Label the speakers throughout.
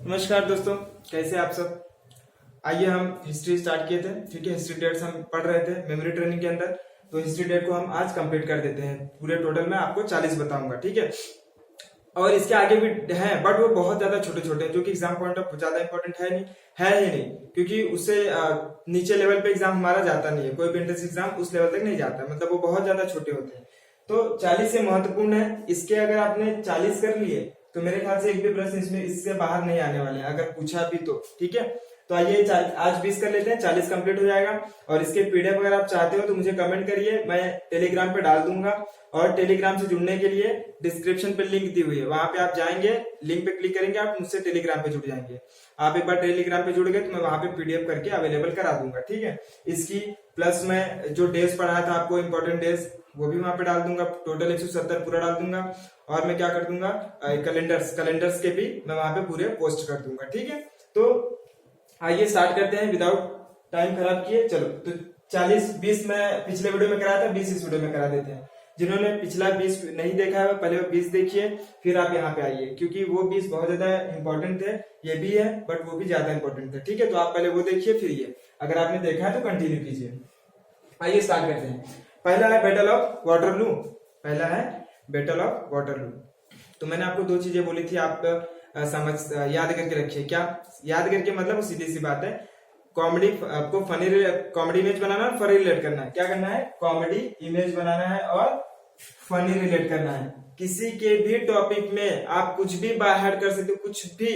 Speaker 1: नमस्कार दोस्तों, कैसे आप सब। आइए हम हिस्ट्री स्टार्ट किए थे। ठीक है, हिस्ट्री डेट्स हम पढ़ रहे थे मेमोरी ट्रेनिंग के अंदर। तो हिस्ट्री डेट को हम आज कंप्लीट कर देते हैं। पूरे टोटल में आपको 40 बताऊंगा। ठीक है, और इसके आगे भी हैं बट वो बहुत ज्यादा छोटे छोटे हैं, जो कि एग्जाम पॉइंट ऑफ ज्यादा इंपॉर्टेंट है ही नहीं, क्योंकि उससे नीचे लेवल पे एग्जाम हमारा जाता नहीं है। कोई भी एंट्रेंस एग्जाम उस लेवल तक नहीं जाता, मतलब वो बहुत ज्यादा छोटे होते हैं। तो 40 से महत्वपूर्ण है। इसके अगर आपने 40 कर लिए तो मेरे ख्याल से एक भी प्रश्न इसमें इससे बाहर नहीं आने वाले हैं, अगर पूछा भी तो। ठीक है, तो आइए आज 20 कर लेते हैं, 40 कंप्लीट हो जाएगा। और इसके पीडीएफ अगर आप चाहते हो तो मुझे कमेंट करिए, मैं टेलीग्राम पे डाल दूंगा। और टेलीग्राम से जुड़ने के लिए डिस्क्रिप्शन पे लिंक दी हुई है, वहां पे आप जाएंगे, लिंक पे क्लिक करेंगे, आप मुझसे टेलीग्राम पे जुड़ जाएंगे। आप एक बार टेलीग्राम पे जुड़ गए तो मैं वहां पे पीडीएफ करके अवेलेबल करा दूंगा। ठीक है, इसकी प्लस मैं जो डेज पढ़ाया था आपको, इंपॉर्टेंट डेज, वो भी वहां पे डाल दूंगा। टोटल 170 पूरा डाल दूंगा। और मैं क्या कर दूंगा, कैलेंडर्स के भी मैं वहां पे पूरे पोस्ट कर दूंगा। ठीक है, तो आइए स्टार्ट करते हैं विदाउट टाइम खराब किए। चलो, तो 40-20 मैं पिछले वीडियो में कराया था, 20 इस वीडियो में करा देते हैं। जिन्होंने पिछला 20 नहीं देखा है पहले वो 20 देखिए, फिर आप यहाँ पे आइए, क्योंकि वो 20 बहुत ज्यादा इंपॉर्टेंट थे। ये भी है बट वो भी ज्यादा इंपॉर्टेंट थे। ठीक है, तो आप पहले वो देखिए फिर ये, अगर आपने देखा है तो कंटिन्यू कीजिए। आइए स्टार्ट करते हैं। पहला है बैटल ऑफ वाटरलू। पहला है बैटल ऑफ वाटरलू। तो मैंने आपको दो चीजें बोली थी, आप समझ याद करके रखिए। क्या याद करके, मतलब सीधी सी बात है, कॉमेडी आपको फनी कॉमेडी इमेज बनाना है, फनी रिलेट करना है। क्या करना है, कॉमेडी इमेज बनाना है और फनी रिलेट करना है। किसी के भी टॉपिक में आप कुछ भी बाहर कर सकते हो, कुछ भी,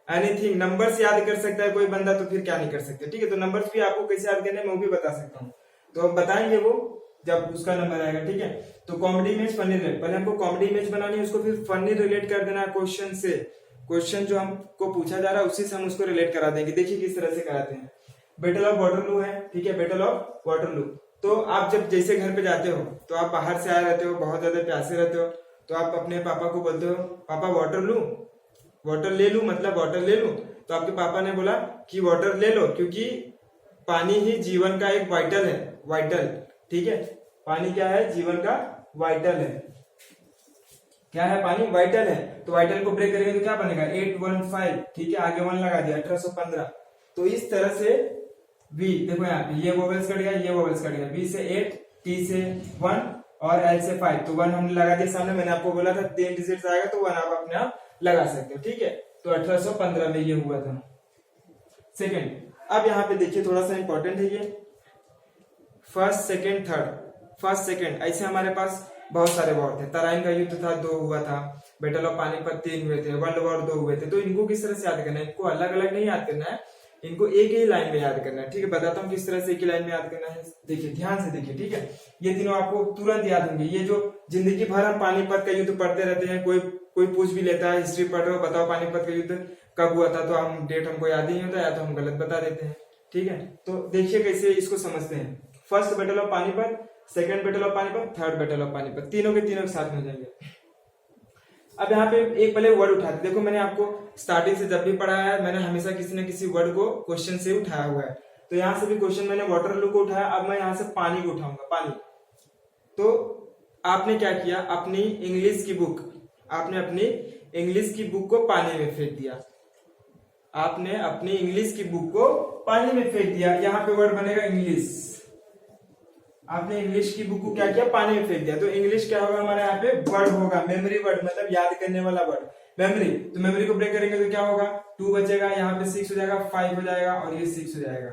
Speaker 1: एनीथिंग। नंबर्स याद कर सकता है कोई बंदा, तो फिर क्या नहीं कर सकते। ठीक है, तो नंबर्स भी आपको कैसे याद करने में वो भी बता सकता हूँ, तो बताएंगे वो जब उसका नंबर आएगा। ठीक है, तो कॉमेडी इमेज फनी रिलेट, पहले हमको कॉमेडी इमेज बनानी है, उसको फिर फनी रिलेट कर देना है क्वेश्चन से। क्वेश्चन जो हमको पूछा जा रहा है उसी से हम उसको रिलेट करा देंगे। देखिए किस तरह से कराते हैं। बैटल ऑफ वाटरलू है। ठीक है, बैटल ऑफ वाटरलू। तो आप जब जैसे घर पे जाते हो तो आप बाहर से आए रहते हो, बहुत ज्यादा प्यासे रहते हो, तो आप अपने पापा को बोलते हो, पापा वाटर लू, वाटर ले लू, मतलब वाटर ले लू। तो आपके पापा ने बोला कि वाटर ले लो, क्योंकि पानी ही जीवन का एक वाइटल है, वाइटल। ठीक है, पानी क्या है, जीवन का वाइटल है। क्या है, पानी वाइटल है। तो वाइटल को ब्रेक करेंगे तो क्या बनेगा, 815। ठीक है, आगे 1 लगा दिया, 1815। तो इस तरह से V, देखो यहाँ पे ये वोवेल्स कट गया, ये वोवेल्स कट गया। B से 8, T से 1 और L से 5। तो 1 हमने लगा दिया सामने। मैंने आपको बोला था 3 डिजिट आएगा तो 1 आप अपने आप लगा सकते हो। ठीक है, तो 1815 में ये हुआ था। सेकेंड, अब यहाँ पे देखिए थोड़ा सा इंपॉर्टेंट है ये, first second third. First second ऐसे हमारे पास बहुत सारे वॉर थे। तराइन का युद्ध था, 2 हुआ था। बैटल ऑफ पानीपत 3 हुए थे। वर्ल्ड वॉर 2 हुए थे। तो इनको किस तरह से याद करना है, इनको अलग अलग नहीं याद करना है, इनको एक ही लाइन में याद करना है। ठीक है, बताता हूँ किस तरह से एक ही लाइन में याद करना है। देखिए ध्यान से देखिए। ठीक है, ये तीनों आपको तुरंत याद होंगे। ये जो जिंदगी भर हम पानीपत का युद्ध पढ़ते रहते हैं, कोई पूछ भी लेता है हिस्ट्री पढ़ रहे हो, बताओ पानीपत का युद्ध कब हुआ था, तो हम डेट हमको याद ही नहीं होता, या तो हम गलत बता देते हैं। ठीक है, तो देखिए कैसे इसको समझते हैं। First battle of Panipat, second battle of Panipat, third battle of Panipat, तीनों के तीनों साथ में जाएंगे। अब यहाँ पे एक पहले वर्ड उठाते, देखो मैंने आपको स्टार्टिंग से जब भी पढ़ाया है, मैंने हमेशा किसी न किसी वर्ड को क्वेश्चन से उठाया हुआ है। तो यहाँ से भी क्वेश्चन मैंने वाटरलू को उठाया। अब मैं यहाँ से पानी को उठाऊंगा, पानी। तो आपने क्या किया, अपनी इंग्लिश की बुक, आपने अपनी इंग्लिश की बुक को पानी में फेंक दिया। आपने अपनी इंग्लिश की बुक को पानी में फेंक दिया। यहाँ पे वर्ड बनेगा इंग्लिश। आपने इंग्लिश की बुक को क्या किया, पानी में फेंक दिया। तो इंग्लिश क्या होगा हमारे यहाँ पे, वर्ड होगा, मेमोरी वर्ड, मतलब याद करने वाला वर्ड, मेमोरी। तो मेमोरी को ब्रेक करेंगे तो क्या होगा, 2 बचेगा, यहाँ पे 6 हो जाएगा, 5 हो जाएगा और ये 6 हो जाएगा।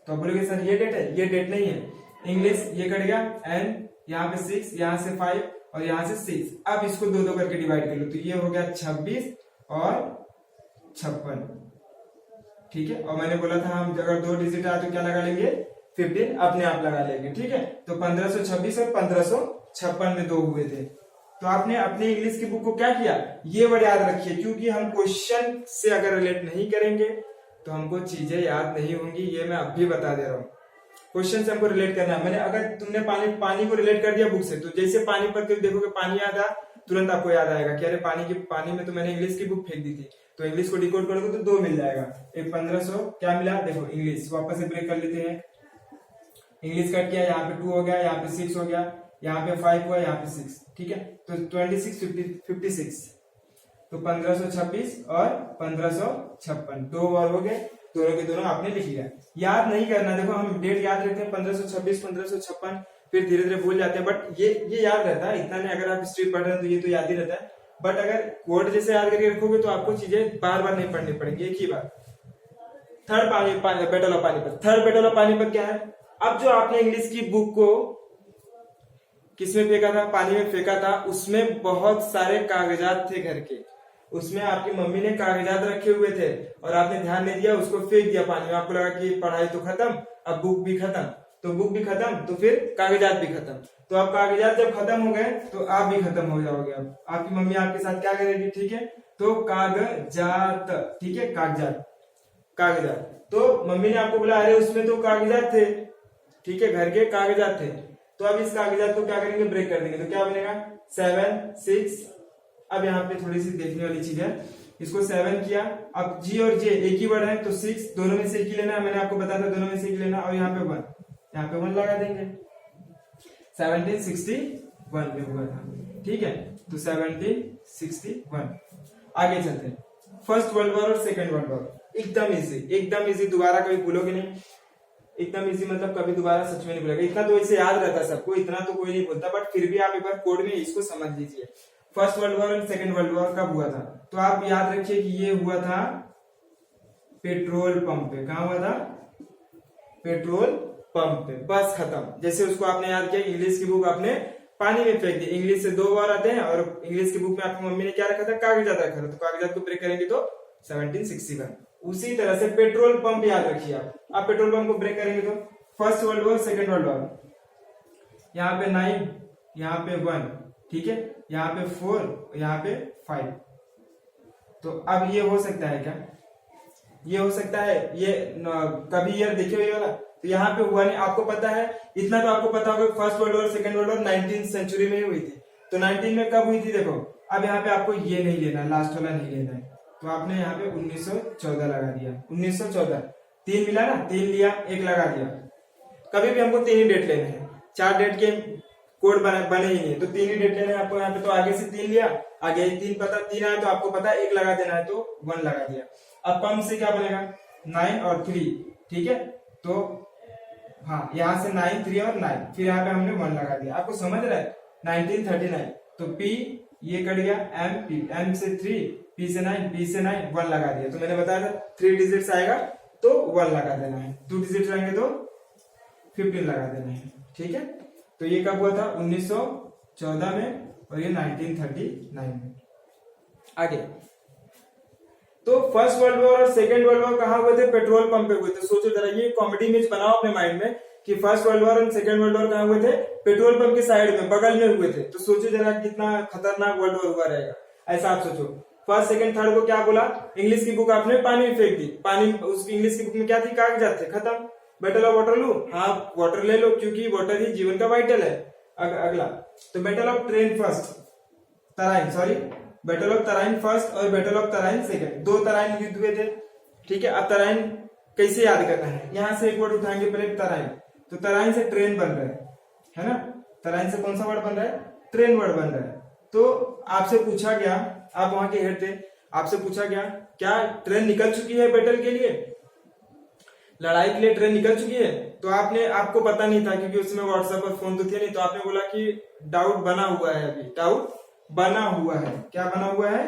Speaker 1: तो आप बोलोगे सर ये डेट है, ये डेट नहीं है। इंग्लिश ये कट गया, एंड यहाँ पे 6, यहाँ से 5 और यहाँ से 6। अब इसको 2-2 करके डिवाइड कर लो, तो ये हो गया 26 और 56। ठीक है, और मैंने बोला था हम अगर 2 डिजिट आए तो क्या लगा लेंगे, 15 अपने आप लगा लेंगे। ठीक है, तो 1526 और 1556 में 2 हुए थे। तो आपने अपनी इंग्लिश की बुक को क्या किया, ये वर्ड याद रखिए, क्योंकि हम क्वेश्चन से अगर रिलेट नहीं करेंगे तो हमको चीजें याद नहीं होंगी। ये मैं अब भी बता दे रहा हूँ, क्वेश्चन से हमको रिलेट करना है। मैंने अगर तुमने पानी को रिलेट कर दिया बुक से, तो जैसे पानी पर देखोगे पानी याद आ, तुरंत आपको याद आएगा कि अरे पानी में तो मैंने इंग्लिश की बुक फेंक दी थी। तो इंग्लिश को डिकोड करोगे तो 2 मिल जाएगा। एक 1500 क्या मिला, देखो इंग्लिश वापस से ब्रेक कर लेते हैं। इंग्लिश कट किया, यहाँ पे 2 हो गया, यहाँ पे 6 हो गया, यहाँ पे 5 हुआ, यहाँ पे 6। ठीक है, तो 26 56। तो 1526 और 1556 दो बार हो गए, दोनों के दोनों आपने लिख लिया। याद नहीं करना, देखो हम डेट याद रखते हैं 1526 1556, फिर धीरे धीरे भूल जाते हैं, बट ये याद रहता है इतना नहीं। अगर आप हिस्ट्री पढ़ रहे हैं तो ये तो याद ही रहता है, बट अगर कोड जैसे याद करके रखोगे तो आपको चीजें बार बार नहीं पढ़नी पड़ेंगी, एक ही बार। Third battle of Panipat. Third battle of Panipat क्या है? अब जो आपने इंग्लिश की बुक को किसमें फेंका था? पानी में फेंका था, उसमें बहुत सारे कागजात थे घर के, उसमें आपकी मम्मी ने कागजात रखे हुए थे और आपने ध्यान नहीं दिया, उसको फेंक दिया पानी में। आपको लगा कि पढ़ाई तो खत्म, अब बुक भी खत्म, तो बुक भी खत्म तो फिर कागजात भी खत्म। तो अब कागजात जब खत्म हो गए तो आप भी खत्म हो जाओगे। अब आपकी मम्मी आपके साथ क्या करेगी? ठीक है, तो कागजात, ठीक है, कागजात कागजात। तो मम्मी ने आपको बोला अरे उसमें तो कागजात थे, ठीक है, घर के कागजात थे। तो अब इस कागजात को क्या करेंगे? ब्रेक कर देंगे। तो क्या बनेगा? 7 6। अब यहाँ पे थोड़ी सी देखने वाली चीज है, इसको 7 किया, अब जी और जे एक ही वर्ड है तो 6, दोनों में से एक ही लेना है, मैंने आपको बताया था दोनों में से एक लेना, और यहाँ पे 1, यहाँ पे 1 लगा देंगे। 1761 में हुआ था, ठीक है, तो 1761। आगे चलते हैं। फर्स्ट वर्ल्ड वॉर और सेकेंड वर्ल्ड वॉर, एकदम इजी, एकदम इजी, दोबारा कभी भूलोगे नहीं। एकदम इजी मतलब कभी दोबारा सच में नहीं भूलेगा, इतना तो इसे याद रहता है सबको, इतना तो कोई नहीं बोलता, बट फिर भी आप एक बार कोड में इसको समझ लीजिए। फर्स्ट वर्ल्ड वॉर और सेकेंड वर्ल्ड वॉर कब हुआ था? तो आप याद रखिए कि ये हुआ था पेट्रोल पंप पे। कहा हुआ था? पेट्रोल पंप पे। बस खत्म। जैसे उसको आपने याद किया, इंग्लिश की बुक आपने पानी में फेंक दी। इंग्लिश से 2 बार आते हैं और इंग्लिश की बुक में आपकी मम्मी ने क्या रखा था? कागजात रखा था, तो कागजात को ब्रेक करेंगे तो 1761। उसी तरह से पेट्रोल पंप याद रखिए आप पेट्रोल पंप को ब्रेक करेंगे तो first world war second world war, यहाँ पे 9, यहाँ पे 1, ठीक है, यहाँ पे 4, यहाँ पे 5। तो अब ये हो सकता है क्या? ये हो सकता है, ये कभी ईयर देखे हुए वाला, तो यहाँ पे हुआ नहीं। आपको पता है, इतना तो आपको पता होगा, first world war second world war 19th century में ही हुई थी। तो 19 में कब हुई थी? देखो अब यहाँ पे आपको ये नहीं लेना, लास्ट वाला नहीं लेना है, तो आपने यहाँ पे 1914 लगा दिया। 1914, 3 मिला ना, 3 लिया, 1 लगा दिया। कभी भी हमको 3 ही डेट लेने हैं, 4 डेट के कोड बने ही नहीं, तो 3 ही डेट लेने हैं आपको यहाँ पे। तो आगे से 3 लिया, आगे 3 पता, 3 आया तो आपको पता है 1 लगा देना है, तो 1 लगा दिया। अब पंप से क्या बनेगा? 9 और 3, ठीक है, तो हाँ, यहाँ से 9, 3 और 9, फिर यहाँ पे हमने 1 लगा दिया। आपको समझ रहा है? 1939, तो P ये कट गया, M से 3, P से 9, P से 9, 1 लगा दिया। तो मैंने बताया था 3 डिजिट्स आएगा तो 1 लगा देना है, 2 डिजिट्स आएंगे तो 15 लगा देना है, ठीक है। तो ये कब हुआ था? 1914 में, और ये 1939 में। आगे, तो फर्स्ट वर्ल्ड वॉर और सेकेंड वर्ल्ड वॉर कहाँ हुए थे? पेट्रोल पंप पे हुए थे। सोचो जरा, ये कॉमेडी इमेज बनाओ अपने माइंड में कि फर्स्ट वर्ल्ड वॉर और सेकेंड वर्ल्ड वॉर कहाँ हुए थे? पेट्रोल पंप के साइड में, बगल में हुए थे। तो सोचो जरा कितना खतरनाक वर्ल्ड वॉर हुआ रहेगा, ऐसा आप सोचो। फर्स्ट सेकंड थर्ड को क्या बोला? इंग्लिश की बुक आपने पानी में फेंक दी। पानी, उस इंग्लिश की बुक में क्या थी? कागजात थे, खत्म। बैटल ऑफ वाटरलू, हाँ वाटर ले लो, क्योंकि वाटर ही जीवन का वाइटल है। अगला, तो battle of Tarain first, Tarain, sorry, battle of Tarain first और battle of Tarain second, 2 Tarain युद्ध हुए थे, ठीक है। अब तराइन कैसे याद करना है? यहां से एक वर्ड उठाएंगे पहले, तराइन। तो तराइन से ट्रेन बन रहा है ना, तराइन से कौन सा वर्ड बन रहा है? ट्रेन वर्ड बन रहा है। तो आपसे पूछा गया, आप वहां के हेड थे, आपसे पूछा गया क्या ट्रेन निकल चुकी है बैटल के लिए, लड़ाई के लिए ट्रेन निकल चुकी है? तो आपको पता नहीं था, क्योंकि उसमें व्हाट्सएप और फोन तो थे नहीं, तो आपने बोला कि डाउट बना हुआ है, अभी डाउट बना हुआ है। क्या बना हुआ है?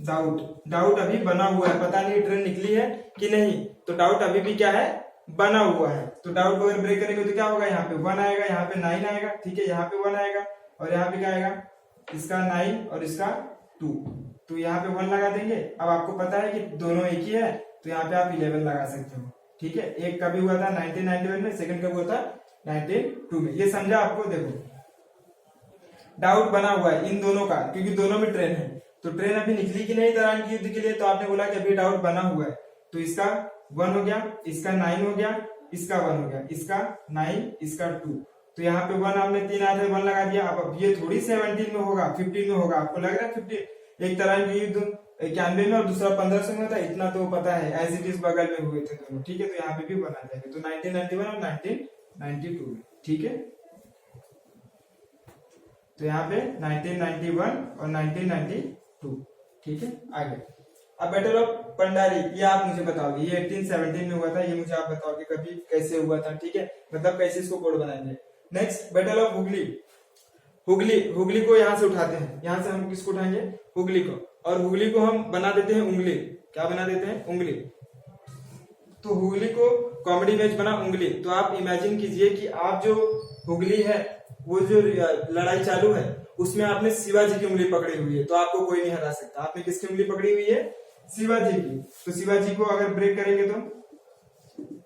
Speaker 1: डाउट अभी बना हुआ है, पता नहीं ट्रेन निकली है कि नहीं, तो डाउट अभी भी क्या है? बना हुआ है। तो डाउट अगर ब्रेक करेंगे तो क्या होगा? यहाँ पे 1 आएगा, यहाँ पे 9 आएगा, ठीक है, यहाँ पे 1 आएगा, और यहाँ पे क्या आएगा? इसका 9 और इसका 2, तो यहाँ पे 1 लगा देंगे। अब आपको पता है कि दोनों एक ही है, तो यहाँ पे आप 11 लगा सकते हो, ठीक है। एक कभी हुआ था 1991 में, सेकंड कब हुआ था? 1992 में। ये समझा आपको? देखो डाउट बना हुआ है इन दोनों का, क्योंकि दोनों में ट्रेन है। तो ट्रेन अभी निकली कि नहीं तराइन के युद्ध के लिए? तो आपने बोला कि अभी डाउट बना हुआ है, तो इसका 1 हो गया, इसका 9 हो गया, इसका 1 हो गया, इसका 9, इसका 2। तो यहाँ पे 1 हमने 3 आया था, 1 लगा दिया। अब ये थोड़ी 17 में होगा, 15 में होगा। आपको लग रहा है 15? एक तराइन के युद्ध 91 में और दूसरा 1500 में था, इतना तो पता है, एज इट इज बगल में हुए थे दोनों, ठीक है। तो यहाँ पे भी बना जाएगा, तो 1991 और 1992 में, ठीक है। तो यहाँ पे 1991 और 1992 टू। ठीक है, आगे। अब बैटल ऑफ पंडारी ये आप मुझे बताओगे, ये 1817 में हुआ था, ये मुझे आप बताओगे कभी कैसे हुआ था। ठीक है, मतलब कैसे इसको कोड बनाएंगे। Next battle of Hooghly. Hooghly को यहाँ से उठाते हैं, यहाँ से हम किसको उठाएंगे, हुगली को, और हुगली को हम बना देते हैं उंगली। क्या बना देते हैं, उंगली। तो हुगली को कॉमेडी मैच बना उंगली। तो आप इमेजिन कीजिए कि आप जो हुगली है, वो जो लड़ाई चालू है उसमें आपने शिवाजी की उंगली पकड़ी हुई है, तो आपको कोई नहीं हरा सकता। आपने किसकी उंगली पकड़ी हुई है, शिवाजी की। तो शिवाजी को अगर ब्रेक करेंगे तो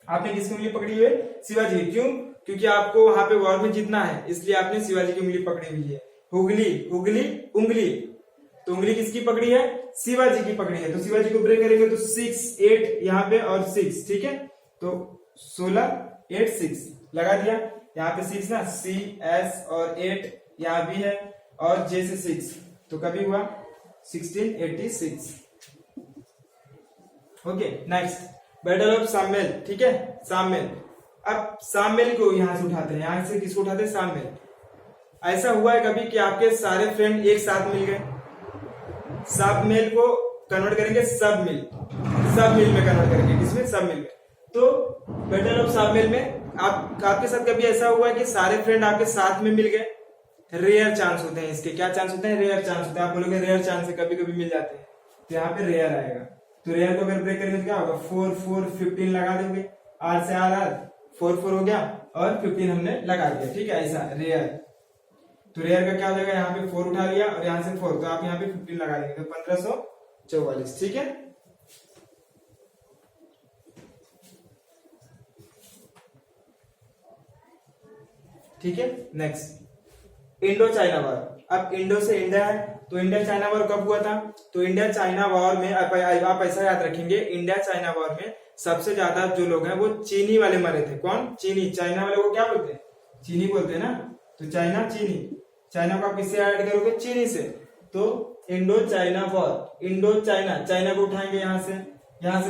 Speaker 1: आपने किसकी उंगली पकड़ी हुई है, शिवाजी की। क्यों, क्योंकि आपको वहां पे वॉर में जीतना है, इसलिए आपने शिवाजी की उंगली पकड़ी हुई है। हुगली हुगली उंगली, तो उंगली किसकी पकड़ी है, शिवाजी की पकड़ी है। तो शिवाजी को ब्रेक करेंगे तो 6 8 यहाँ पे और 6। ठीक है, तो 16 8 6 लगा दिया। यहाँ पे 6 ना, C S और 8 यहाँ भी है, और J से 6, तो कभी हुआ 1686। Okay, next battle of Sammel. ठीक है, साममेल। अब साममेल को यहां से उठाते हैं, यहां से किसको उठाते हैं, साममेल। ऐसा हुआ है कभी कि आपके सारे फ्रेंड एक साथ मिल गए, सब मिल को कन्वर्ट करेंगे सब मिल में कन्वर्ट करेंगे, किसमें, सब मिल में। तो बैटल ऑफ सब मिल में आपके साथ कभी ऐसा हुआ है कि सारे फ्रेंड आपके साथ में मिल गए, रेयर चांस होते हैं इसके। क्या चांस होते हैं, रेयर चांस होते हैं। आप बोलोगे रेयर चांस है, कभी कभी मिल जाते हैं, तो यहाँ पे रेयर आएगा। तो रेयर को अगर ब्रेक करेंगे तो क्या होगा, 4 4 15 लगा देंगे, R से R 4 4 हो गया, और 15 हमने लगा दिया। ठीक है, ऐसा रेयर। तो रेयर का क्या हो जाएगा, यहाँ पे 4 उठा लिया और यहाँ से 4, तो आप यहाँ पे 15 लगा देंगे, तो 1544। ठीक है, ठीक है। Next Indo China war. अब इंडो से इंडिया है, तो इंडिया चाइना वॉर कब हुआ था, तो इंडिया चाइना वॉर में आप ऐसा याद रखेंगे, इंडिया चाइना वॉर में सबसे ज्यादा जो लोग हैं वो चीनी वाले मरे थे। कौन, चीनी। चाइना वाले को क्या बोलते हैं, चीनी बोलते हैं ना। तो चाइना, चीनी। चाइना को आप किससे ऐड करोगे, चीनी से। तो Indo China war, Indo China, China को उठाएंगे यहाँ से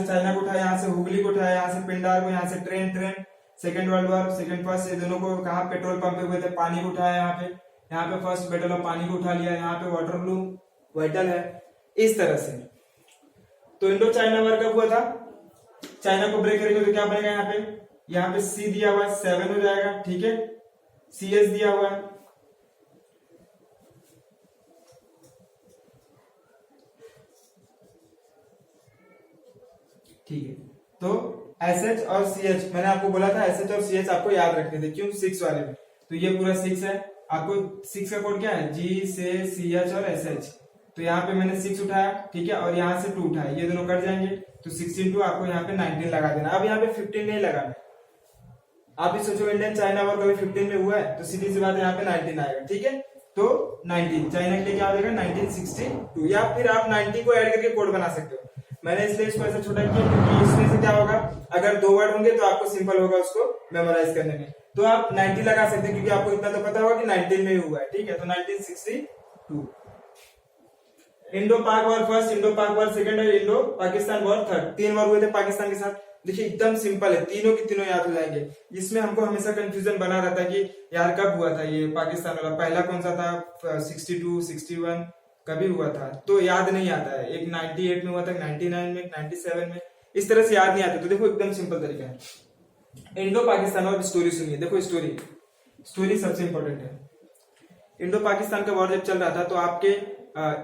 Speaker 1: चाइना को उठाया, यहाँ से हुगली को उठाया, यहाँ से पिंडार को, यहाँ से train. Second world war, second first, ये दोनों को कहा पेट्रोल पंप पे हुए थे। पानी को उठाया यहाँ पे फर्स्ट बैटल ऑफ पानी को उठा लिया, यहाँ पे वाटरलू वाइटल है, इस तरह से। तो इंडो चाइना वॉर कब हुआ था, चाइना को ब्रेक करेंगे तो क्या बनेगा, यहाँ पे C दिया हुआ है, 7 हो जाएगा। ठीक है, CS दिया हुआ है, ठीक है। तो SH और CH, मैंने आपको बोला था SH और CH आपको याद रखने थे, क्यों, 6 वाले में। तो ये पूरा 6 है, आपको 6 का कोड क्या है, G से CH और SH। तो यहाँ पे मैंने 6 उठाया, ठीक है, और यहाँ से 2 उठाया, ये दोनों कट जाएंगे, तो 6 into आपको यहाँ पे 19 लगा देना। अब यहाँ पे 15 नहीं लगाना। आप भी सोचो इंडियन चाइना वॉर कभी 15 में हुआ है, तो सीधी सी बात है, यहाँ पे 19 आएगा। ठीक है, तो 19 चाइना के लिए क्या हो जाएगा, 1962, या फिर आप 90 को ऐड करके कोड बना सकते हो। मैंने इसलिए इसको ऐसा छोटा किया क्योंकि इसमें से क्या होगा, अगर 2 वर्ड होंगे तो आपको सिंपल होगा उसको मेमोराइज करने में। तो आप 90 लगा सकते हैं, क्योंकि आपको इतना तो पता होगा कि 19 में ही हुआ है। ठीक है, तो 1962। इंडो पाक वॉर फर्स्ट, इंडो पाक वॉर सेकंड और Indo Pakistan war third. 3 war हुए थे पाकिस्तान के साथ। देखिए एकदम सिंपल है, तीनों की तीनों याद हो जाएंगे। इसमें हमको हमेशा कंफ्यूजन बना रहता है कि यार कब हुआ था ये पाकिस्तान वाला, पहला कौन सा था, 62 61 कभी हुआ था, तो याद नहीं आता है। एक 98 में हुआ था, 99 में, 97 में, इस तरह से याद नहीं आता। तो देखो एकदम सिंपल तरीका है। इंडो पाकिस्तान और स्टोरी सुनिए, देखो स्टोरी सबसे इंपॉर्टेंट है। इंडो पाकिस्तान का वॉर जब चल रहा था तो आपके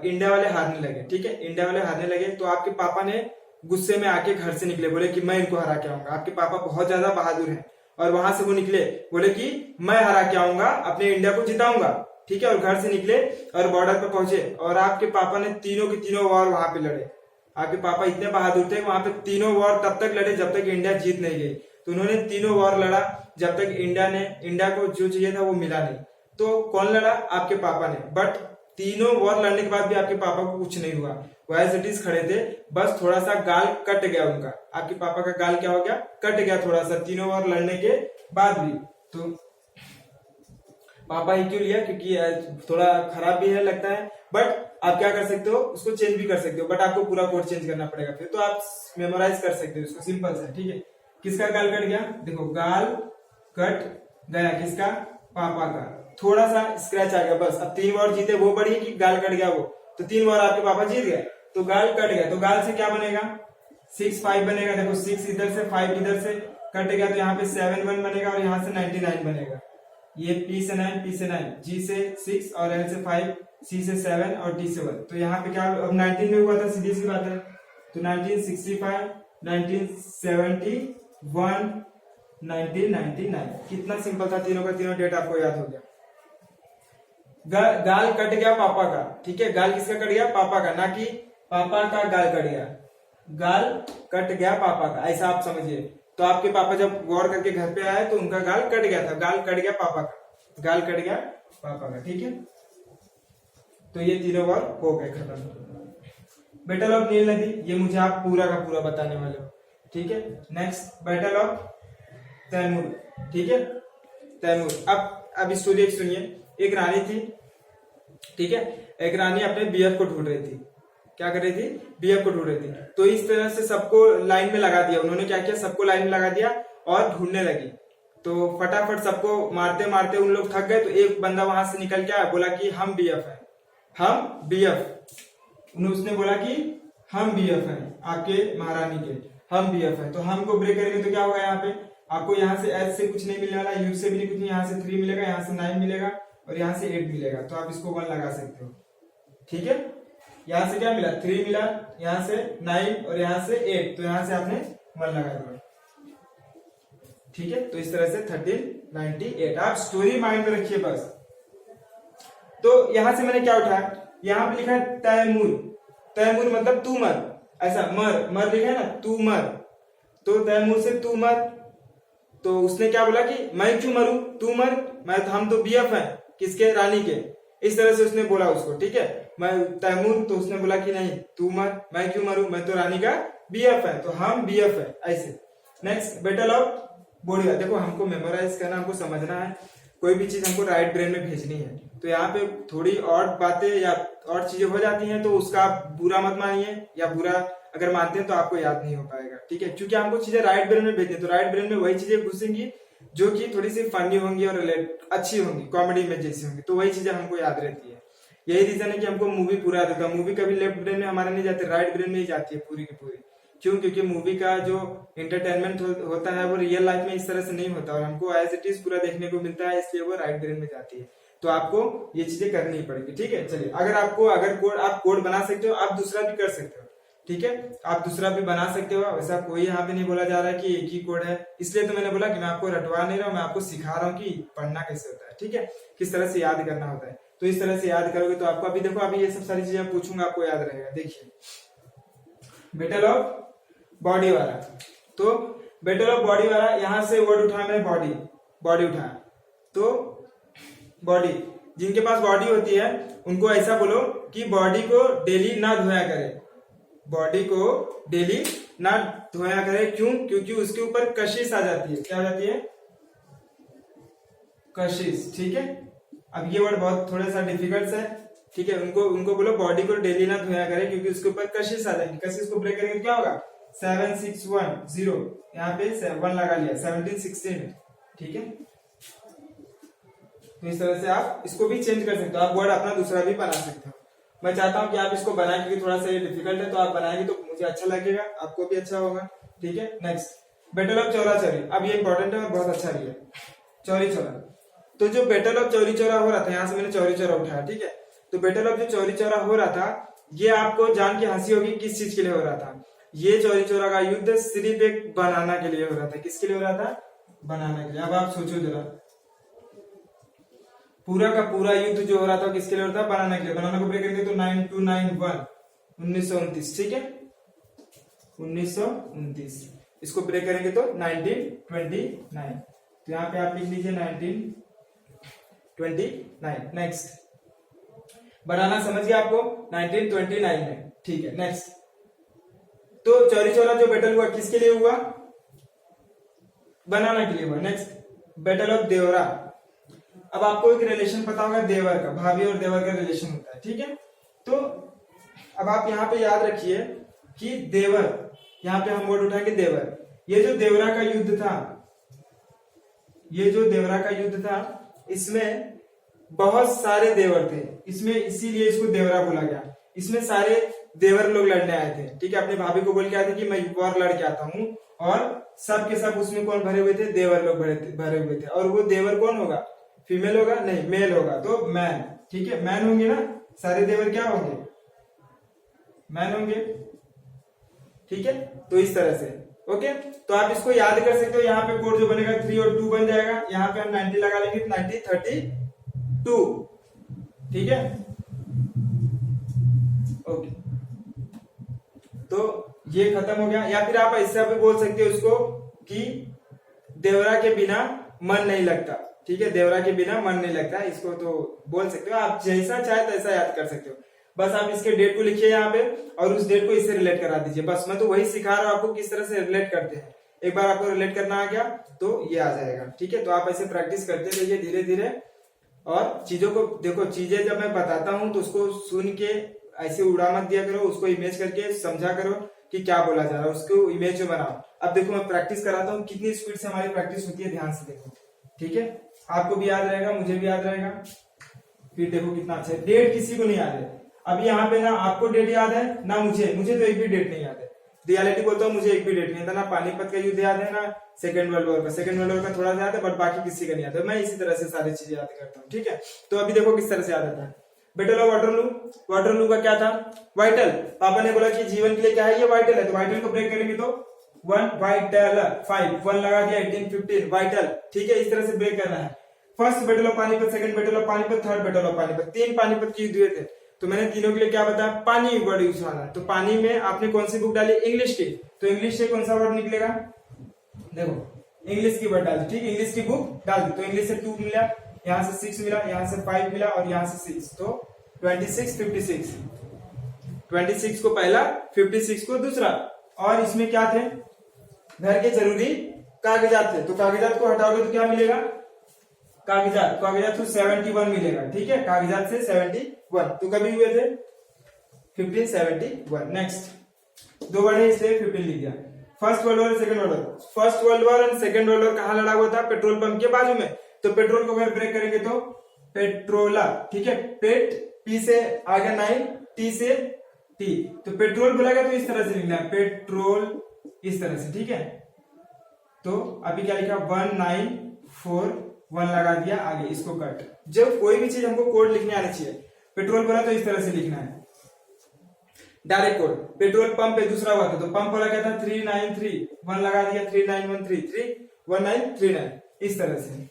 Speaker 1: इंडिया वाले हारने लगे। ठीक है, इंडिया वाले हारने लगे, तो आपके पापा ने गुस्से में आके घर से निकले, बोले कि मैं इनको हरा के आऊंगा। आपके पापा बहुत ज्यादा बहादुर हैं, और वहां से वो निकले, बोले कि मैं हरा के आऊंगा, अपने इंडिया को जिताऊंगा। ठीक है, और घर से निकले और बॉर्डर पर पहुंचे, और आपके पापा ने तीनों की तीनों वॉर वहां पे लड़े। आपके पापा इतने बहादुर थे, वहां पे तीनों वॉर तब तक लड़े जब तक इंडिया जीत नहीं गई। तो उन्होंने तीनों वॉर लड़ा जब तक इंडिया को जो चाहिए था वो मिला नहीं। तो कौन लड़ा, आपके पापा ने। बट तीनों वॉर लड़ने के बाद भी आपके पापा को कुछ नहीं हुआ, वो एज इट इज खड़े थे, बस थोड़ा सा गाल कट गया उनका। आपके पापा का गाल क्या हो गया, कट गया थोड़ा सा, तीनों वॉर लड़ने के बाद भी। तो पापा ही क्यों लिया, क्योंकि थोड़ा खराब भी है लगता है, बट आप क्या कर सकते हो, उसको चेंज भी कर सकते हो, बट आपको पूरा कोड चेंज करना पड़ेगा फिर। तो आप मेमोराइज कर सकते हो इसको, सिंपल सा। ठीक है, किसका गाल कट गया, देखो गाल कट गया, किसका, पापा का। थोड़ा सा स्क्रैच आ गया बस। अब 3 वॉर जीते वो बड़ी कि गाल कट गया वो, तो 3 बार आपके पापा जीत गए, तो गाल कट गया, तो गाल से क्या बनेगा 6 5 बनेगा। देखो 6 इधर से 5 इधर से कट गया, तो यहाँ पे 7 1 बनेगा और यहाँ से 99 बनेगा। ये P से 9 P से 9, G से 6 और L से 5, C से 7 और D से 1। तो यहाँ पे क्या अब 19 में हुआ था, सीधी सी बात है। तो 1965 1971 1999, कितना सिंपल था, तीनों का तीनों डेट आपको याद हो गया। गाल कट गया पापा का, ठीक है, गाल किसका कट गया, पापा का, ना कि पापा का गाल कट गया, गाल कट गया पापा का, ऐसा आप समझिए। तो आपके पापा जब गौर करके घर पे आए तो उनका गाल कट गया था, गाल कट गया पापा का, गाल कट गया पापा का, ठीक है। तो ये तीनों बार हो गए खत्म। बैटल ऑफ नील नदी, ये मुझे आप पूरा का पूरा बताने वाले हो, ठीक है। नेक्स्ट बैटल ऑफ तैमूर, ठीक है, तैमूर। अब स्टोरी एक सुनिए। एक रानी थी, ठीक है, एक रानी अपने बीएफ को ढूंढ रही थी। क्या कर रही थी, बीएफ को ढूंढ रही थी। तो इस तरह से सबको लाइन में लगा दिया, उन्होंने क्या किया, सबको लाइन में लगा दिया और ढूंढने लगी। तो फटाफट सबको मारते मारते उन लोग थक गए। तो एक बंदा वहां से निकल के आया, बोला कि हम बीएफ हैं, हम बीएफ। उसने बोला कि हम बीएफ हैं आपके महारानी के, हम बीएफ हैं। तो हम को ब्रेक करेंगे तो क्या होगा, यहाँ पे आपको यहाँ से एच से कुछ नहीं मिलने वाला, यू से भी नहीं कुछ नहीं, यहाँ से 3 मिलेगा, यहाँ से 9 मिलेगा और यहाँ से 8 मिलेगा। तो आप इसको 1 लगा सकते हो, ठीक है। यहाँ से क्या मिला, 3 मिला, यहाँ से 9 और यहाँ से 8, तो यहाँ से आपने 1 लगा दिया, ठीक है। तो इस तरह से 1398, आप स्टोरी माइंड में रखिए बस। तो यहां से मैंने क्या उठाया, यहाँ पे लिखा है तैमूर, तैमूर मतलब तू मर, ऐसा मर मर लिखा है ना, तू मर। तो तैमूर से तू मर, तो उसने क्या बोला कि मैं क्यों मरूं, तू मर, मैं हम तो बीएफ हैं, किसके, रानी के। इस तरह से उसने बोला उसको, ठीक है, मैं तैमूर। तो उसने बोला कि नहीं तू मर, मैं क्यों मरूं, मैं तो रानी का बीएफ है, तो हम बीएफ है, ऐसे। नेक्स्ट बैटल ऑफ बोडीवार। देखो हमको मेमोराइज करना, हमको समझना है, कोई भी चीज हमको राइट ब्रेन में भेजनी है। तो यहाँ पे थोड़ी और बातें या और चीजें हो जाती हैं, तो उसका आप बुरा मत मानिए, या बुरा अगर मानते हैं तो आपको याद नहीं हो पाएगा, ठीक है। क्योंकि हमको चीजें राइट ब्रेन में भेजनी है, तो राइट ब्रेन में वही चीजें घुसेंगी जो कि थोड़ी सी फनी होंगी और अच्छी होंगी, कॉमेडी में जैसी होंगी, तो वही चीजें हमको याद रहती है। यही रीजन है कि हमको मूवी पूरा याद होता है। मूवी कभी लेफ्ट ब्रेन में हमारे नहीं जाती, राइट ब्रेन में ही जाती है पूरी की पूरी। क्यों, क्योंकि मूवी का जो एंटरटेनमेंट होता है वो रियल लाइफ में इस तरह से नहीं होता, और हमको एज इट इज पूरा देखने को मिलता है, इसलिए वो राइट ब्रेन में जाती है। तो आपको ये चीजें करनी पड़ेगी, ठीक है। चलिए, अगर कोड बना सकते हो, आप दूसरा भी कर सकते हो, ठीक है, आप दूसरा भी बना सकते हो। वैसा कोई यहाँ पे नहीं बोला जा रहा है कि एक ही कोड है, इसलिए तो मैंने बोला कि मैं आपको रटवा नहीं रहा हूँ, मैं आपको सिखा रहा हूँ कि पढ़ना कैसे होता है, ठीक है, किस तरह से याद करना होता है। तो इस तरह से याद करोगे तो आपको, अभी देखो अभी ये सब सारी चीजें पूछूंगा, आपको याद रहेगा। देखिए बैटल ऑफ बॉडी वाला, तो बैटल ऑफ बॉडी वाला, यहां से वर्ड उठाया मैंने, बॉडी, बॉडी उठाया। तो बॉडी, जिनके पास बॉडी होती है उनको ऐसा बोलो कि बॉडी को डेली ना धोया करे, बॉडी को डेली ना धोया करे। क्यों, क्योंकि उसके ऊपर कशिश आ जाती है। क्या आ जाती है, कशिश, ठीक है। अब ये वर्ड बहुत थोड़ा सा डिफिकल्ट है, ठीक है। उनको बोलो बॉडी को डेली ना धोया करे, क्योंकि उसके ऊपर कशिश आ जाएगी। कशिश को ब्रेक करेंगे तो क्या होगा, 7610, यहाँ पे 1 लगा लिया, 1716, ठीक है। तो इस तरह से आप इसको भी चेंज कर सकते हो, आप वर्ड अपना दूसरा भी बना सकते हो। मैं चाहता हूं कि आप इसको बनाएं, क्योंकि थोड़ा सा ये डिफिकल्ट है, तो आप बनाएंगे तो मुझे अच्छा लगेगा, आपको भी अच्छा होगा, ठीक है। Next battle of Chaura Chauri, अब ये इंपॉर्टेंट है और बहुत अच्छा भी है, चौरी चौरा। तो जो बैटल ऑफ चौरी चौरा हो रहा था, यहाँ से मैंने चौरी चौरा उठाया, ठीक है। तो बैटल ऑफ जो चौरी चौरा हो रहा था, ये आपको जान के हंसी होगी किस चीज के लिए हो रहा था। ये चौरी चौरा का युद्ध सिर्फ एक बनाना के लिए हो रहा था। किसके लिए हो रहा था, बनाना के लिए। अब आप सोचो जरा, पूरा का पूरा युद्ध जो हो रहा था किसके लिए हो रहा था, बनाना के लिए। बनाना को ब्रेक करेंगे तो 9291, 1929, ठीक है, 1929। इसको ब्रेक करेंगे तो 1929। तो यहाँ पे आप लिख लीजिए 1929। नेक्स्ट, बनाना समझ गया आपको, 1929 में, ठीक है। नेक्स्ट, तो चौरी चौरा जो बैटल हुआ किसके लिए हुआ, बनाना के लिए हुआ। नेक्स्ट बैटल ऑफ देवरा। अब आपको एक रिलेशन पता होगा देवर का, भाभी और देवर का रिलेशन होता है, ठीक है। तो अब आप यहाँ पे याद रखिए कि देवर, यहाँ पे हम वर्ड उठाएंगे देवर। ये जो देवरा का युद्ध था, ये जो देवरा का युद्ध था, इसमें बहुत सारे देवर थे इसमें, इसीलिए इसको देवरा बोला गया। इसमें सारे देवर लोग लड़ने आए थे, ठीक है, अपनी भाभी को बोल के आए थे कि मैं वॉर लड़ के आता हूँ, और सब के सब उसमें कौन भरे हुए थे, देवर लोग भरे हुए थे। और वो देवर कौन होगा, फीमेल होगा, नहीं मेल होगा, तो मैन, ठीक है, मैन होंगे ना, सारे देवर क्या होंगे, मैन होंगे, ठीक है। तो इस तरह से ओके, तो आप इसको याद कर सकते हो। यहाँ पे कोड जो बनेगा 3 और 2 बन जाएगा, यहाँ पे हम 90 लगा लेंगे, 90 32, ठीक है, ओके। तो ये खत्म हो गया। या फिर आप ऐसा भी बोल सकते हो उसको कि देवरा के बिना मन नहीं लगता, ठीक है, देवरा के बिना मन नहीं लगता, इसको तो बोल सकते हो, आप जैसा चाहे तैसा याद कर सकते हो। बस आप इसके डेट को लिखिए यहाँ पे और उस डेट को इससे रिलेट करा दीजिए। बस मैं तो वही सिखा रहा हूँ आपको किस तरह से रिलेट करते हैं। एक बार आपको रिलेट करना आ गया तो ये आ जाएगा, ठीक है। तो आप ऐसे प्रैक्टिस करते रहिए धीरे धीरे, और चीजों को देखो, चीजें जब मैं बताता हूँ तो उसको सुन के ऐसे उड़ा मत दिया करो, उसको इमेज करके समझा करो कि क्या बोला जा रहा है, उसको इमेज में बनाओ। अब देखो मैं प्रैक्टिस कराता हूँ, कितनी स्पीड से हमारी प्रैक्टिस होती है, ध्यान से देखो, ठीक है। आपको भी याद रहेगा, मुझे भी याद रहेगा, फिर देखो कितना अच्छा है। डेट किसी को नहीं याद है, अभी यहाँ पे ना आपको डेट याद है ना मुझे तो एक भी डेट नहीं याद है। रियलिटी बोलता हूँ, मुझे एक भी डेट नहीं था, ना पानीपत का युद्ध याद है, ना सेकंड वर्ल्ड वॉर का। सेकंड वर्ल्ड वॉर का थोड़ा सा याद है, बट बाकी किसी का नहीं याद है। मैं इसी तरह से सारी चीजें याद करता हूँ, ठीक है। तो अभी देखो किस तरह से याद आता है। बैटल ऑफ वाटरलू, वाटरलू का क्या था, वाइटल। पापा ने बोला कि जीवन के लिए क्या है, ये वाइटल है, तो वाइटल को ब्रेक करेंगे तो 1 वाइटल 5 1 लगा दिया, 18 15 वाइटल, ठीक है। इस तरह से ब्रेक करना है। First battle of Panipat, second battle of Panipat, third battle of Panipat, 3 Panipat के युद्ध हुए थे। तो मैंने तीनों के लिए क्या बताया, पानी वर्ड यूज वाला। तो पानी में आपने कौन सी बुक डाली, इंग्लिश की, तो इंग्लिश से कौन सा वर्ड निकलेगा, देखो इंग्लिश की वर्ड डाली, ठीक, इंग्लिश की बुक डाल दी, तो इंग्लिश से 2 मिला, यहाँ से 6 मिला, यहाँ से 5 मिला और यहाँ से 6, तो 26 56, 26 को पहला, 56 को दूसरा। और इसमें क्या थे, घर के जरूरी कागजात थे, तो कागजात को हटाओगे तो क्या मिलेगा, कागजात को 71 मिलेगा, ठीक है, कागजात से 71। तो कभी हुए थे 1571। नेक्स्ट 2 वर्ड है इसलिए 15 लिख दिया। First world war, second world war. First world war और सेकंड वर्ल्ड वॉर कहां लड़ा हुआ था, पेट्रोल पंप के बाजू में। तो पेट्रोल को अगर ब्रेक करेंगे तो पेट्रोला, ठीक है, पेट पी से आगे 9, टी से टी, तो पेट्रोल बोला गया तो इस तरह से लिखना है, पेट्रोल, इस तरह से, ठीक है। तो अभी क्या लिखा, 1941 लगा दिया आगे, इसको कट। जब कोई भी चीज हमको कोड लिखने आना चाहिए, पेट्रोल बोला तो इस तरह से लिखना है, डायरेक्ट कोड। पेट्रोल पंप पे दूसरा हुआ था, तो पंप वाला क्या था, 3931 लगा दिया, 3913 1939, इस तरह से,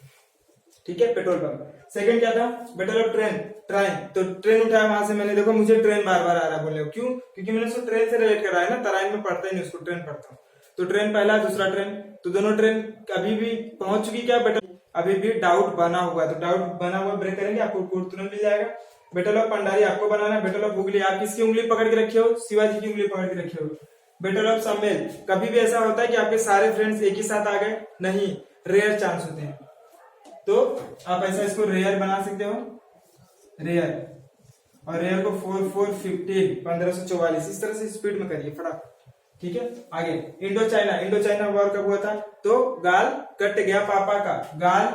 Speaker 1: ठीक है, पेट्रोल पंप। सेकंड क्या था, बैटल ऑफ ट्रेन, ट्रेन, तो ट्रेन उठाया वहां से मैंने, देखो मुझे ट्रेन बार बार आ रहा है बोलने को, क्यों, क्योंकि मैंने उसको ट्रेन से रिलेट करा है ना, तराइन में पढ़ता ही नहीं उसको, ट्रेन पढ़ता हूँ। तो ट्रेन पहला, दूसरा ट्रेन, तो दोनों ट्रेन अभी भी पहुंच चुकी, क्या बैटल, अभी भी डाउट बना हुआ है, तो डाउट बना हुआ ब्रेक करेंगे, आपको कोड तुरंत मिल जाएगा। बैटल ऑफ पंडारी आपको बनाना है, बैटल ऑफ हुगली, आप किसकी उंगली पकड़ के रखे हो, शिवाजी की उंगली पकड़ के रखे हो। बैटल ऑफ सम्मेल, कभी भी ऐसा होता है कि आपके सारे फ्रेंड्स एक ही साथ आ गए, नहीं, रेयर चांस होते हैं, तो आप ऐसा इसको रेयर बना सकते हो, रेयर, और रेयर को 4415 1544, इस तरह से स्पीड में करिए फटाफट, ठीक है। आगे Indo China, Indo China war कब हुआ था, तो गाल कट गया पापा का, गाल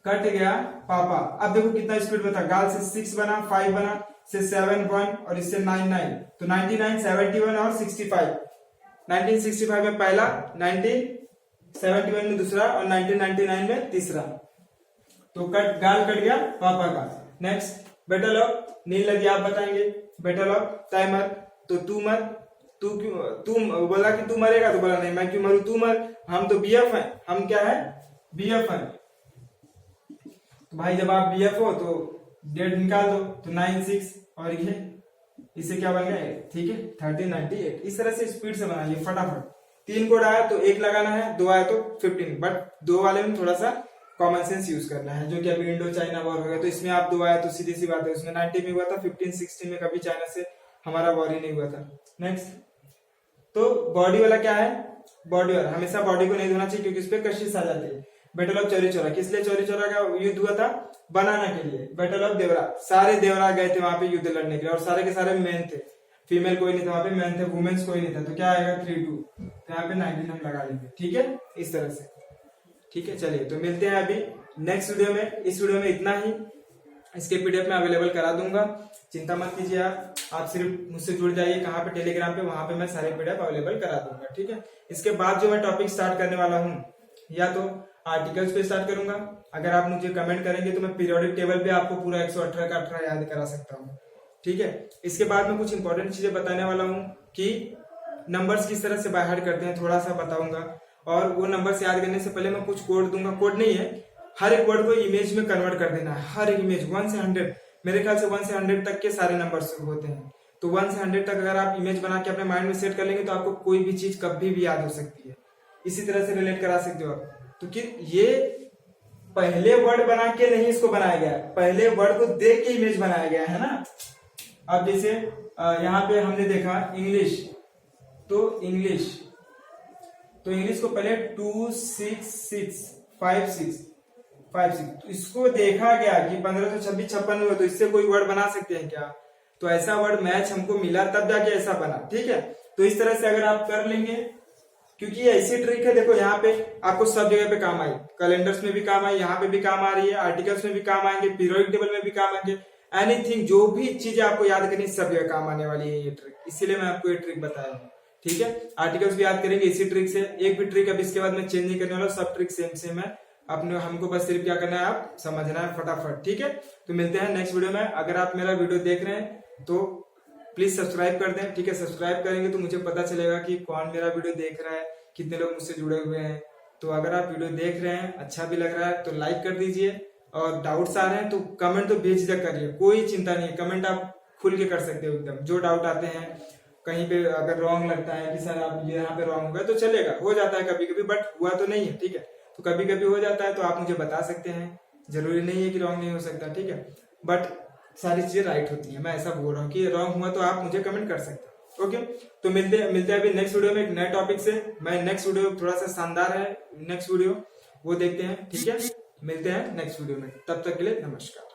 Speaker 1: कट गया पापा। अब देखो कितना स्पीड में था, गाल से 6 बना, 5 बना, से 7 1 और इससे 9 9, तो 99 71 और 65, 1965 में पहला, 1971 में दूसरा और 1999 में तीसरा, तो गाल कट गया पापा का। नेक्स्ट बैटल ऑफ नील नदी, आप बताएंगे। बैटल ऑफ तैमर, तो तू मर, तू क्यों, तू बोला कि तू मरेगा, तो बोला नहीं मैं क्यों मरू, तू मर, हम तो बीएफ हैं, हम क्या है, बीएफ हैं। तो भाई जब आप बीएफ हो तो डेट निकाल दो, तो 96 और ये इससे क्या बन गया, ठीक है, 1398। इस तरह से स्पीड से बनाइए फटाफट। 3 कोड आया तो 1 लगाना है, 2 आया तो 15, बट 2 वाले में थोड़ा सा कॉमन सेंस यूज करना है, जो कि अभी इंडो चाइना वॉर हो गया, तो इसमें आप 2 आया तो सीधी सी बात है, उसमें 90 में हुआ था, 15 16 में कभी चाइना से हमारा वॉर ही नहीं हुआ था। नेक्स्ट, तो बॉडी वाला क्या है, बॉडी वाला हमेशा बॉडी को नहीं धोना चाहिए क्योंकि उस पर कशिश आ जाती है। बैटल ऑफ चौरी चौरा, किस लिए चौरी चौरा का युद्ध हुआ था, बनाना के लिए। बैटल ऑफ देवरा, सारे देवरा गए थे वहां पे युद्ध लड़ने के लिए, और सारे के सारे मेन थे, फीमेल कोई नहीं था वहां पे, मेन थे, वुमेन्स कोई नहीं था, तो क्या आएगा 32, तो यहाँ पे 19 हम लगा लेंगे, ठीक है, इस तरह से, ठीक है। चलिए तो मिलते हैं अभी नेक्स्ट वीडियो में, इस वीडियो में इतना ही। इसके पीडीएफ में अवेलेबल करा दूंगा, चिंता मत कीजिए आप सिर्फ मुझसे जुड़ जाइए। कहाँ पे? टेलीग्राम पे, वहां पे मैं सारे पीडीएफ अवेलेबल करा दूंगा, ठीक है। इसके बाद जो मैं टॉपिक स्टार्ट करने वाला हूँ, या तो आर्टिकल्स पे स्टार्ट करूंगा, अगर आप मुझे कमेंट करेंगे तो मैं पीरियोडिक टेबल पे आपको पूरा 118 का 18 याद करा सकता हूँ, ठीक है। इसके बाद में कुछ इंपॉर्टेंट चीजें बताने वाला हूँ कि नंबर्स किस तरह से बाय हार्ट करते हैं, थोड़ा सा बताऊंगा। और वो नंबर्स याद करने से पहले मैं कुछ कोड दूंगा, कोड नहीं है, हर एक वर्ड को इमेज में कन्वर्ट कर देना है, हर एक इमेज 1 से 100, मेरे ख्याल से 1 से 100 तक के सारे नंबर्स होते हैं। तो 1 से 100 तक अगर आप इमेज बना के अपने माइंड में सेट कर लेंगे तो आपको कोई भी चीज कभी भी याद हो सकती है। इसी तरह से रिलेट करा सकते हो आप। तो कि ये पहले वर्ड बना के नहीं इसको बनाया गया, पहले वर्ड को देख के इमेज बनाया गया है ना। अब जैसे यहाँ पे हमने देखा इंग्लिश, तो इंग्लिश को पहले 2 6 6 5 6 5 6, तो इसको देखा गया कि 1526 56 हुआ, तो इससे कोई वर्ड बना सकते हैं क्या? तो ऐसा वर्ड मैच हमको मिला तब जाके ऐसा बना, ठीक है। तो इस तरह से अगर आप कर लेंगे, क्योंकि ये ऐसी ट्रिक है, देखो यहाँ पे आपको सब जगह पे काम आई, कैलेंडर्स में भी काम आई, यहाँ पे भी काम आ रही है, आर्टिकल्स में भी काम आएंगे, पीरियोडिक टेबल में भी काम आएंगे, एनीथिंग जो भी चीजें आपको याद करनी सब जगह काम आने वाली है ये ट्रिक, इसीलिए मैं आपको ये ट्रिक बताया हूँ, ठीक है। आर्टिकल्स भी याद करेंगे इसी ट्रिक से, एक भी ट्रिक अब इसके बाद मैं चेंज नहीं करने वाला, सब ट्रिक सेम सेम है, अपने हमको बस सिर्फ क्या करना है, आप समझना है फटाफट, ठीक है। तो मिलते हैं नेक्स्ट वीडियो में। अगर आप मेरा वीडियो देख रहे हैं तो प्लीज सब्सक्राइब कर दें, ठीक है। सब्सक्राइब करेंगे तो मुझे पता चलेगा कि कौन मेरा वीडियो देख रहा है, कितने लोग मुझसे जुड़े हुए हैं। तो अगर आप वीडियो देख रहे हैं, अच्छा भी लग रहा है तो लाइक कर दीजिए, और डाउट्स आ रहे हैं तो कमेंट तो बेझिझक करिए, कोई चिंता नहीं है, कमेंट आप खुल के कर सकते हो एकदम। जो डाउट आते हैं, कहीं पे अगर रॉन्ग लगता है कि सर आप ये यहाँ पे रॉन्ग हुआ, तो चलेगा, हो जाता है कभी कभी, बट हुआ तो नहीं है, ठीक है। तो कभी कभी हो जाता है तो आप मुझे बता सकते हैं, जरूरी नहीं है कि रॉन्ग नहीं हो सकता, ठीक है। बट सारी चीजें राइट होती है, मैं ऐसा बोल रहा हूँ कि रॉन्ग हुआ तो आप मुझे कमेंट कर सकते हैं, ओके। तो मिलते हैं अभी नेक्स्ट वीडियो में एक नए टॉपिक से। मैं नेक्स्ट वीडियो थोड़ा सा शानदार है, नेक्स्ट वीडियो वो देखते हैं, ठीक है। मिलते हैं नेक्स्ट वीडियो में, तब तक के लिए नमस्कार।